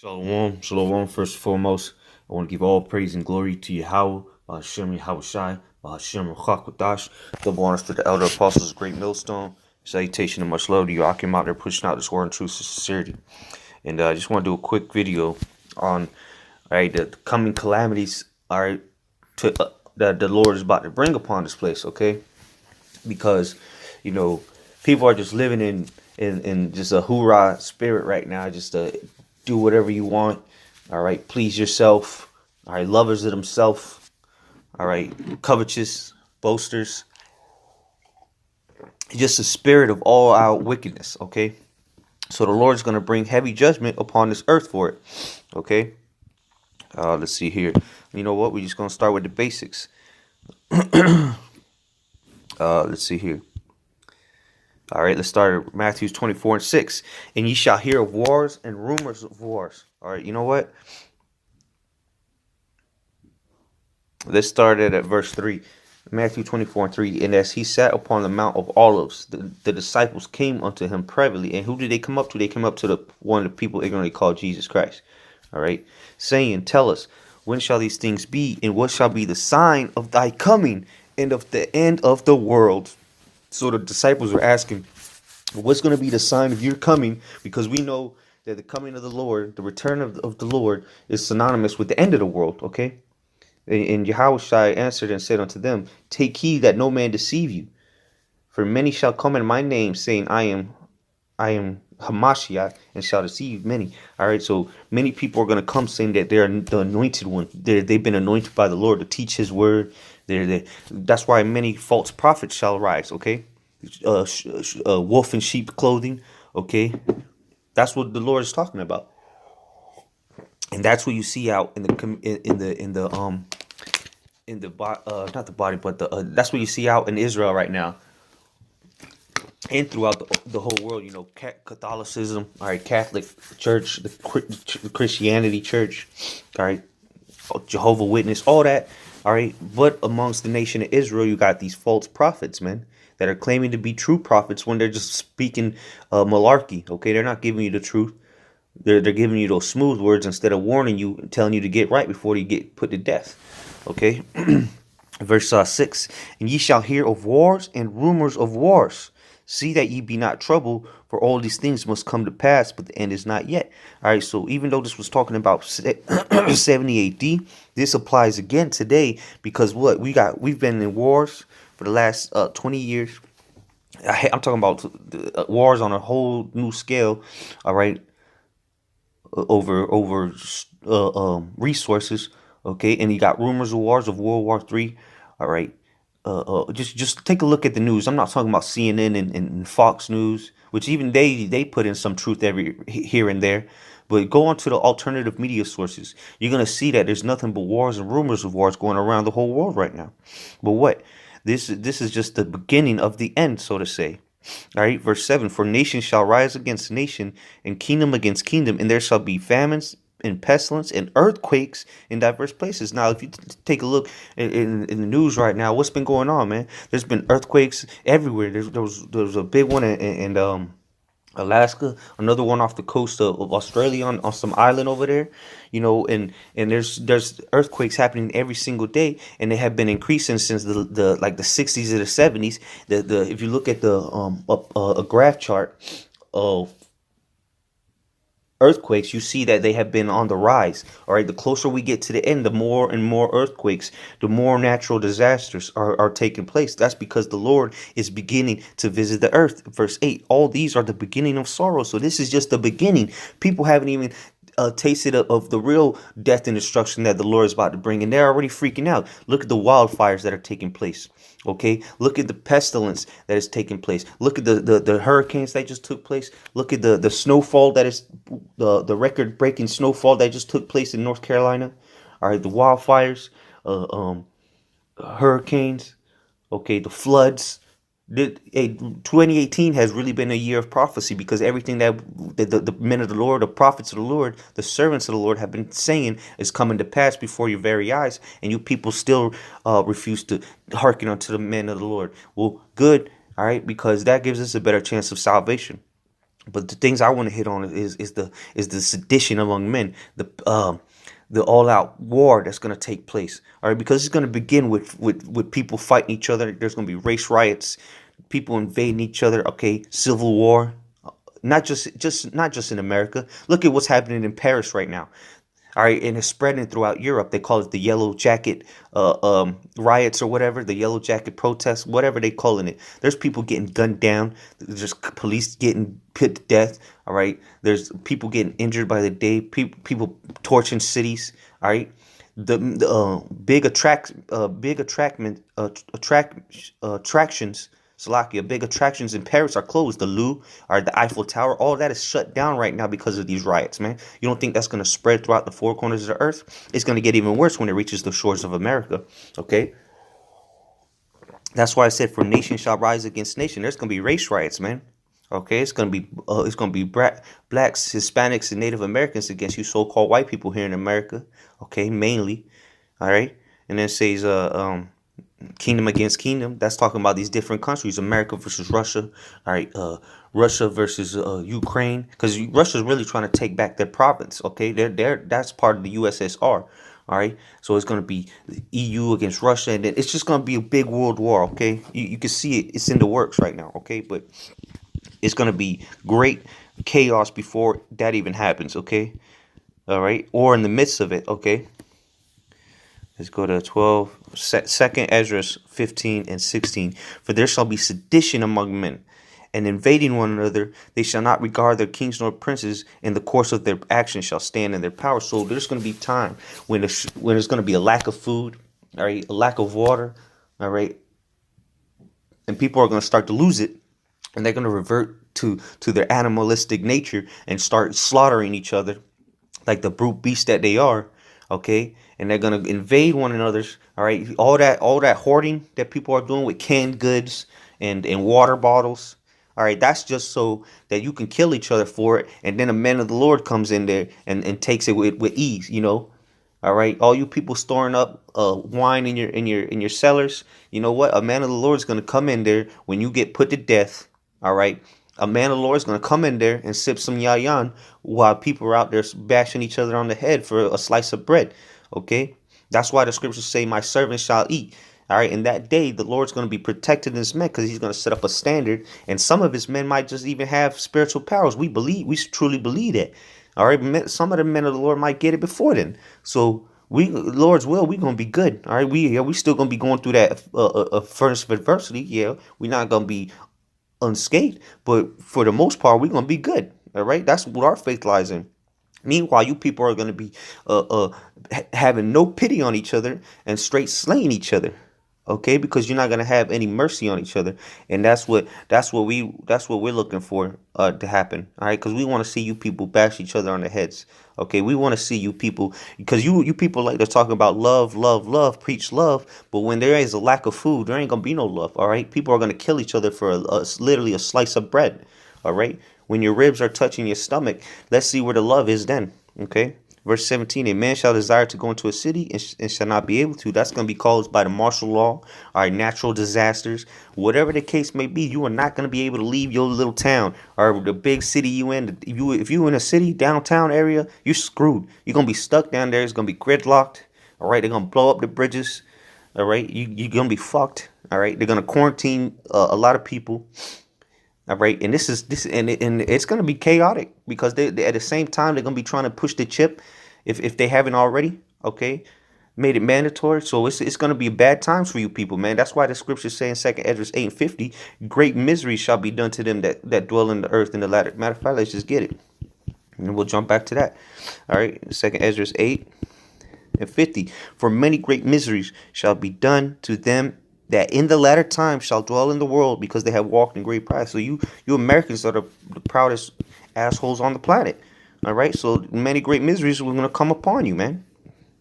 Shalom, shalom. First and foremost, I want to give all praise and glory to Yahweh, Bahashem Yahushai, Bahashem Ruchakwadash. Double honors to the elder apostles, great millstone. Salutation and much love to you. I came out there pushing out this word in truth and sincerity. And I just want to do a quick video on the coming calamities that the Lord is about to bring upon this place, okay? Because, people are just living in just a hoorah spirit right now, just do whatever you want. All right, please yourself. All right, lovers of themselves. All right, covetous, boasters. Just a spirit of all out wickedness. Okay, so the Lord's going to bring heavy judgment upon this earth for it. Okay, let's see here. You know what? We're just going to start with the basics. Let's see here. All right, let's start at Matthew 24:6. And ye shall hear of wars and rumors of wars. All right, you know what? Let's start at verse 3. Matthew 24:3. And as he sat upon the Mount of Olives, the disciples came unto him privately. And who did they come up to? They came up to one of the people ignorantly called Jesus Christ. All right, saying, tell us, when shall these things be? And what shall be the sign of thy coming and of the end of the world? So the disciples were asking, what's going to be the sign of your coming? Because we know that the coming of the Lord, the return of the Lord, is synonymous with the end of the world, okay? And Yahushua answered and said unto them, take heed that no man deceive you. For many shall come in my name, saying, I am Hamashiach, and shall deceive many. All right, so many people are going to come saying that they're the anointed one. They've been anointed by the Lord to teach his word. That's why many false prophets shall rise, okay? Wolf in sheep clothing, okay? That's what the Lord is talking about. And that's what you see out in the not the body, but that's what you see out in Israel right now. And throughout the whole world, Catholicism, all right, Catholic Church, the Christianity Church, all right, Jehovah Witness, all that, all right. But amongst the nation of Israel, you got these false prophets, man, that are claiming to be true prophets when they're just speaking malarkey. Okay, they're not giving you the truth. They're giving you those smooth words instead of warning you and telling you to get right before you get put to death. Okay, verse 6: and ye shall hear of wars and rumors of wars. See that ye be not troubled, for all these things must come to pass, but the end is not yet. All right, so even though this was talking about 70 AD, this applies again today, because we've been in wars for the last 20 years. I'm talking about wars on a whole new scale. All right, over resources. Okay, and you got rumors of wars of World War III. All right. Just take a look at the news. I'm not talking about CNN and Fox News, which even they put in some truth every here and there. But go on to the alternative media sources. You're gonna see that there's nothing but wars and rumors of wars going around the whole world right now. But what? This is just the beginning of the end, so to say. All right, verse 7: for nation shall rise against nation, and kingdom against kingdom, and there shall be famines and pestilence and earthquakes in diverse places. Now, if you take a look in the news right now, what's been going on, man? There's been earthquakes everywhere. There was a big one in Alaska, another one off the coast of Australia on some island over there, and there's earthquakes happening every single day, and they have been increasing since the 60s or the 70s. The if you look at a graph chart of earthquakes, you see that they have been on the rise. All right, the closer we get to the end, the more and more earthquakes, the more natural disasters are taking place. That's because the Lord is beginning to visit the earth. Verse 8: all these are the beginning of sorrow. So this is just the beginning. People haven't even tasted of the real death and destruction that the Lord is about to bring, and they're already freaking out. Look at the wildfires that are taking place. Okay, look at the pestilence that is taking place. Look at the hurricanes that just took place. Look at the snowfall that is the record-breaking snowfall that just took place in North Carolina. All right, the wildfires, hurricanes. Okay, the floods. 2018 has really been a year of prophecy, because everything that the men of the Lord, the prophets of the Lord, the servants of the Lord have been saying is coming to pass before your very eyes, and you people still refuse to hearken unto the men of the Lord. Well, good, all right, because that gives us a better chance of salvation. But the things I want to hit on is the sedition among men, the all out war that's going to take place. All right, because it's going to begin with people fighting each other. There's going to be race riots, people invading each other. Okay, civil war. Not just in America. Look at what's happening in Paris right now. All right, and it's spreading throughout Europe. They call it the Yellow Jacket riots or whatever, the Yellow Jacket protests, whatever they calling it. There's people getting gunned down. There's just police getting put to death. All right, there's people getting injured by the day. People torching cities. All right, the attractions. Slovakia, big attractions in Paris are closed. The Louvre or the Eiffel Tower, all that is shut down right now because of these riots, man. You don't think that's going to spread throughout the four corners of the earth? It's going to get even worse when it reaches the shores of America. Okay, that's why I said, "For nation shall rise against nation." There's going to be race riots, man. Okay, it's gonna be blacks, Hispanics, and Native Americans against you so-called white people here in America. Okay, mainly. All right, and then it says kingdom against kingdom. That's talking about these different countries: America versus Russia. All right, Russia versus Ukraine, because Russia's really trying to take back their province. Okay, they're that's part of the USSR. All right, so it's gonna be the EU against Russia, and then it's just gonna be a big world war. Okay, you can see it; it's in the works right now. Okay, but it's gonna be great chaos before that even happens. Okay, all right, or in the midst of it. Okay, let's go to 12, Second Ezra 15 and 16. For there shall be sedition among men, and invading one another, they shall not regard their kings nor princes, and the course of their actions shall stand in their power. So there's going to be time when there's going to be a lack of food, all right, a lack of water, all right, and people are going to start to lose it, and they're going to revert to their animalistic nature and start slaughtering each other like the brute beasts that they are. Okay, and they're gonna invade one another's. All right, all that hoarding that people are doing with canned goods and water bottles. All right, that's just so that you can kill each other for it, and then a man of the Lord comes in there and takes it with ease. You know. All right, all you people storing up wine in your cellars. You know what? A man of the Lord is gonna come in there when you get put to death. All right, a man of the Lord is gonna come in there and sip some yayan while people are out there bashing each other on the head for a slice of bread. Okay, that's why the scriptures say, "My servant shall eat." All right, in that day, the Lord's going to be protecting his men because he's going to set up a standard, and some of his men might just even have spiritual powers. We truly believe that. All right, some of the men of the Lord might get it before then. So Lord's will, we gonna be good. All right, we still gonna be going through that furnace of adversity. Yeah, we're not gonna be unscathed, but for the most part, we're gonna be good. All right, that's what our faith lies in. Meanwhile, you people are going to be having no pity on each other and straight slaying each other. Okay, because you're not going to have any mercy on each other, and that's what we're looking for to happen. All right, because we want to see you people bash each other on the heads. Okay, we want to see you people, because you people like to talk about love, love, love, preach love, but when there is a lack of food, there ain't gonna be no love. All right, people are gonna kill each other for literally a slice of bread. All right, when your ribs are touching your stomach, let's see where the love is then. Okay, verse 17: a man shall desire to go into a city and shall not be able to. That's going to be caused by the martial law, or natural disasters, whatever the case may be. You are not going to be able to leave your little town or the big city you in. If you in a city downtown area, you're screwed. You're going to be stuck down there. It's going to be gridlocked. All right, they're going to blow up the bridges. All right, you're going to be fucked. All right, they're going to quarantine a lot of people. All right, and and it's gonna be chaotic because they at the same time they're gonna be trying to push the chip, if they haven't already. Okay, made it mandatory. So it's gonna be bad times for you people, man. That's why the scriptures say in Second Ezra 8:50, great misery shall be done to them that dwell in the earth in the latter. Matter of fact, let's just get it, and we'll jump back to that. All right, Second Ezra 8:50, for many great miseries shall be done to them that in the latter time shall dwell in the world, because they have walked in great pride. So you Americans are the proudest assholes on the planet. All right. So many great miseries were going to come upon you, man.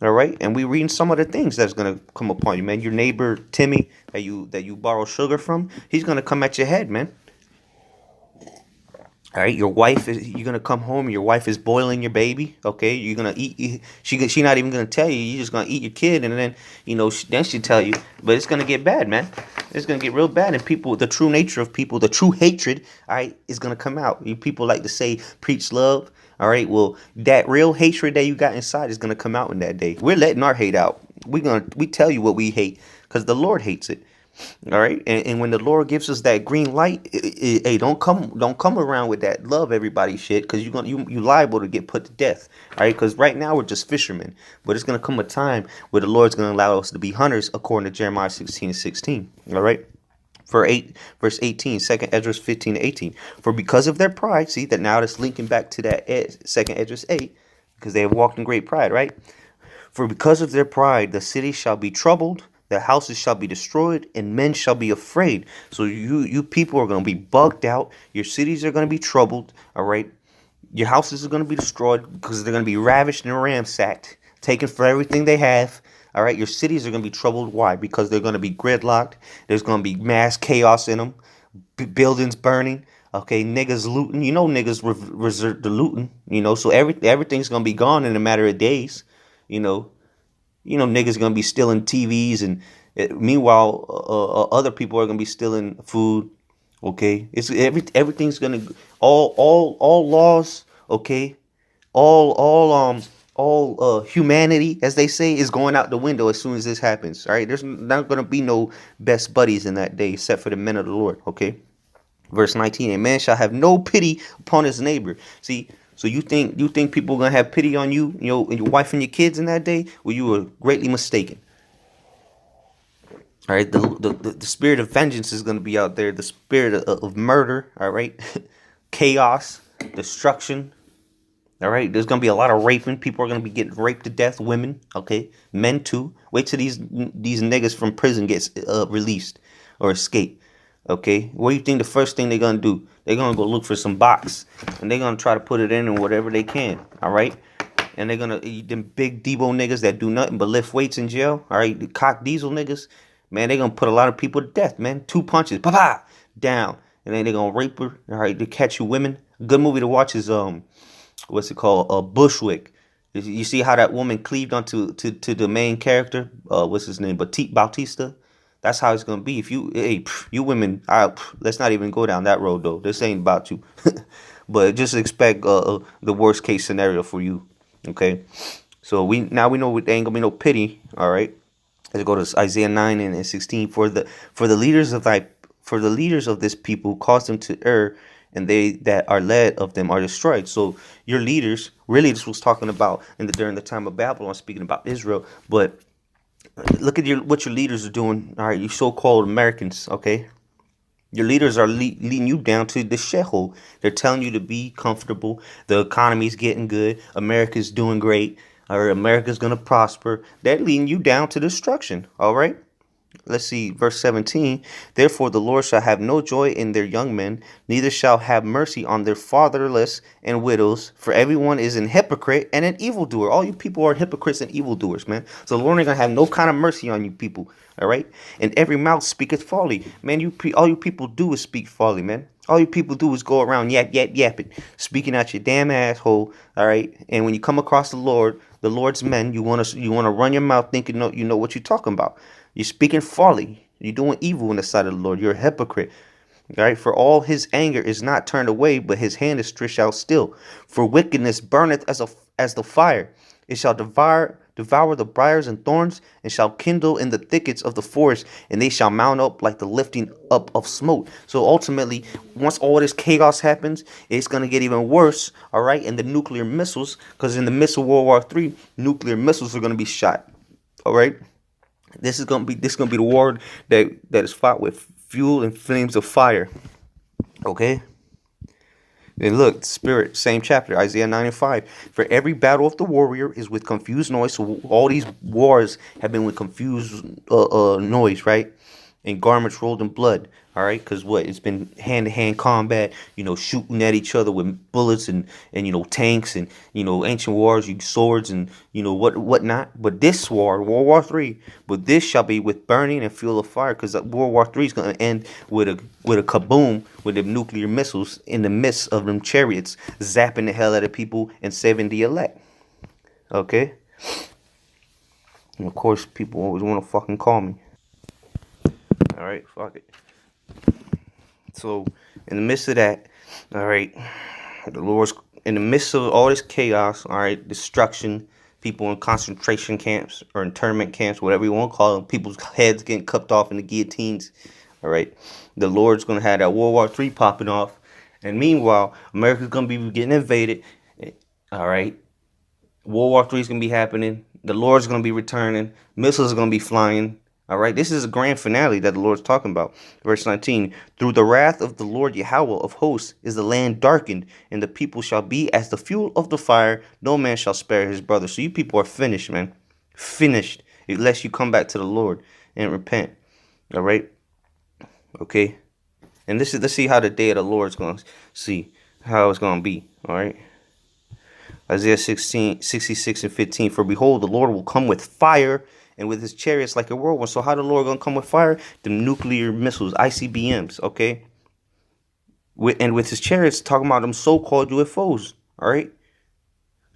All right. And we reading some of the things that's going to come upon you, man. Your neighbor Timmy that you borrow sugar from, he's going to come at your head, man. All right, your wife is. You're gonna come home. Your wife is boiling your baby. Okay, you're gonna eat. She not even gonna tell you. You're just gonna eat your kid, and then then she tell you. But it's gonna get bad, man. It's gonna get real bad, and people, the true nature of people, the true hatred, all right, is gonna come out. You people like to say preach love. All right, well, that real hatred that you got inside is gonna come out in that day. We're letting our hate out. We tell you what we hate because the Lord hates it. All right, and when the Lord gives us that green light, hey, don't come around with that love everybody shit, because you liable to get put to death. All right, because right now we're just fishermen, but it's gonna come a time where the Lord's gonna allow us to be hunters, according to Jeremiah 16:16. All right. For 8 verse 18, 2nd Esdras 15-18. For because of their pride, see that now that's linking back to that 2nd Esdras 8, because they have walked in great pride, right? For because of their pride, the city shall be troubled, the houses shall be destroyed, and men shall be afraid. So you people are going to be bugged out. Your cities are going to be troubled. All right. Your houses are going to be destroyed because they're going to be ravished and ransacked, taken for everything they have. All right. Your cities are going to be troubled. Why? Because they're going to be gridlocked. There's going to be mass chaos in them. Buildings burning. Okay, niggas looting. Niggas resort to looting. So everything's gonna be gone in a matter of days. You know, niggas gonna be stealing TVs, and meanwhile, other people are gonna be stealing food. Okay, everything's gonna all laws. Okay, all humanity, as they say, is going out the window as soon as this happens. All right, there's not gonna be no best buddies in that day except for the men of the Lord. Okay. Verse 19, a man shall have no pity upon his neighbor. See, so you think people are gonna have pity on you, and your wife and your kids in that day? Well, you were greatly mistaken. All right, the spirit of vengeance is gonna be out there. The spirit of murder. All right, chaos, destruction. All right, there's gonna be a lot of raping. People are gonna be getting raped to death. Women, okay, men too. Wait till these niggas from prison gets released or escape. Okay, what do you think the first thing they're gonna do? They're gonna go look for some box, and they're gonna try to put it in whatever they can. All right, and they're gonna eat them big Debo niggas that do nothing but lift weights in jail. All right, the cock diesel niggas, man, they're gonna put a lot of people to death. Man, 2 punches, pa pa, down, and then they're gonna rape her. All right, to catch you women. A good movie to watch is what's it called? Bushwick. You see how that woman cleaved onto to the main character? What's his name? Bautista. That's how it's gonna be. If you women, let's not even go down that road though. This ain't about you. But just expect the worst case scenario for you. Okay. So we know there ain't gonna be no pity. All right. Let's go to Isaiah 9:16. For the leaders of this people cause them to err, and they that are led of them are destroyed. So your leaders, really, this was talking about during the time of Babylon, speaking about Israel, but look at what your leaders are doing. All right, you so-called Americans. Okay, your leaders are leading you down to the shithole. They're telling you to be comfortable. The economy's getting good. America's doing great. Or America's gonna prosper. They're leading you down to destruction. All right. Let's see, verse 17. Therefore the Lord shall have no joy in their young men, neither shall have mercy on their fatherless and widows, for everyone is an hypocrite and an evildoer. All you people are hypocrites and evildoers, man. So the Lord ain't gonna have no kind of mercy on you people. All right, and every mouth speaketh folly, man. All you people do is speak folly, man. All you people do is go around yapping, speaking out your damn asshole. All right, and when you come across the Lord's men, you wanna run your mouth thinking you know what you're talking about. You're speaking folly. You're doing evil in the sight of the Lord. You're a hypocrite. All right, for all his anger is not turned away, but his hand is stretched out still. For wickedness burneth as the fire. It shall devour the briars and thorns, and shall kindle in the thickets of the forest, and they shall mount up like the lifting up of smoke. So ultimately, once all this chaos happens, it's going to get even worse, all right, in the nuclear missiles, because in the missile World War III, nuclear missiles are going to be shot, all right? This is gonna be the war that is fought with fuel and flames of fire. Okay. And look, spirit, same chapter, Isaiah 9:5. For every battle of the warrior is with confused noise. So all these wars have been with confused noise, right? and garments rolled in blood. All right, because what, it's been hand-to-hand combat, shooting at each other with bullets and tanks and ancient wars, swords and whatnot. But this war, World War III, but this shall be with burning and fuel of fire, because World War III is going to end with a kaboom with the nuclear missiles in the midst of them chariots, zapping the hell out of people and saving the elect. Okay, and of course people always want to fucking call me. All right, fuck it. So, in the midst of that, all right, the Lord's in the midst of all this chaos, all right, destruction, people in concentration camps or internment camps, whatever you want to call them, people's heads getting cut off in the guillotines, all right, the Lord's going to have that World War III popping off. And meanwhile, America's going to be getting invaded, all right, World War III is going to be happening, the Lord's going to be returning, missiles are going to be flying. All right, this is a grand finale that the Lord's talking about. Verse 19, through the wrath of the Lord Yahweh of hosts is the land darkened, and the people shall be as the fuel of the fire. No man shall spare his brother. So you people are finished, man. Finished, unless you come back to the Lord and repent. All right, okay. And let's see how the day of the Lord's going to see how it's going to be. All right. Isaiah 66:15. For behold, the Lord will come with fire, and with his chariots like a whirlwind. So how the Lord gonna come with fire? The nuclear missiles, ICBMs, okay? And with his chariots, talking about them so-called UFOs, all right?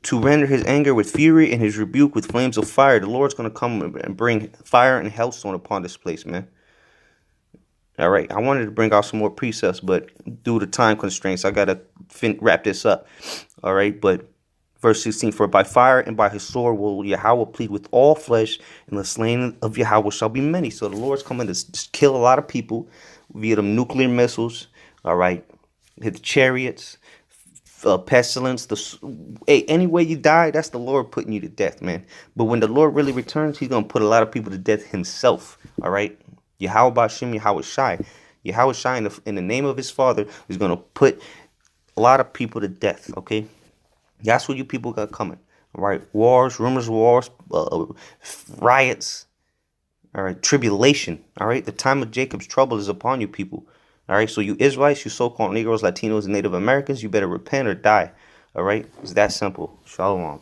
To render his anger with fury and his rebuke with flames of fire. The Lord's gonna come and bring fire and hellstone upon this place, man. All right, I wanted to bring out some more precepts, but due to time constraints, I gotta wrap this up. All right, but verse 16, for by fire and by his sword will Yahweh plead with all flesh, and the slain of Yahweh shall be many. So the Lord's coming to just kill a lot of people via them nuclear missiles, all right, his chariots, pestilence. Any way you die, that's the Lord putting you to death, man. But when the Lord really returns, he's going to put a lot of people to death himself, all right? Yahweh Bashim, Yahweh Shai. Yahweh Shai, in the name of his Father, is going to put a lot of people to death, okay? That's what you people got coming. All right. Wars, rumors of wars, riots. All right. Tribulation. All right. The time of Jacob's trouble is upon you people. All right. So you Israelites, you so-called Negroes, Latinos, and Native Americans, you better repent or die. All right. It's that simple. Shalom.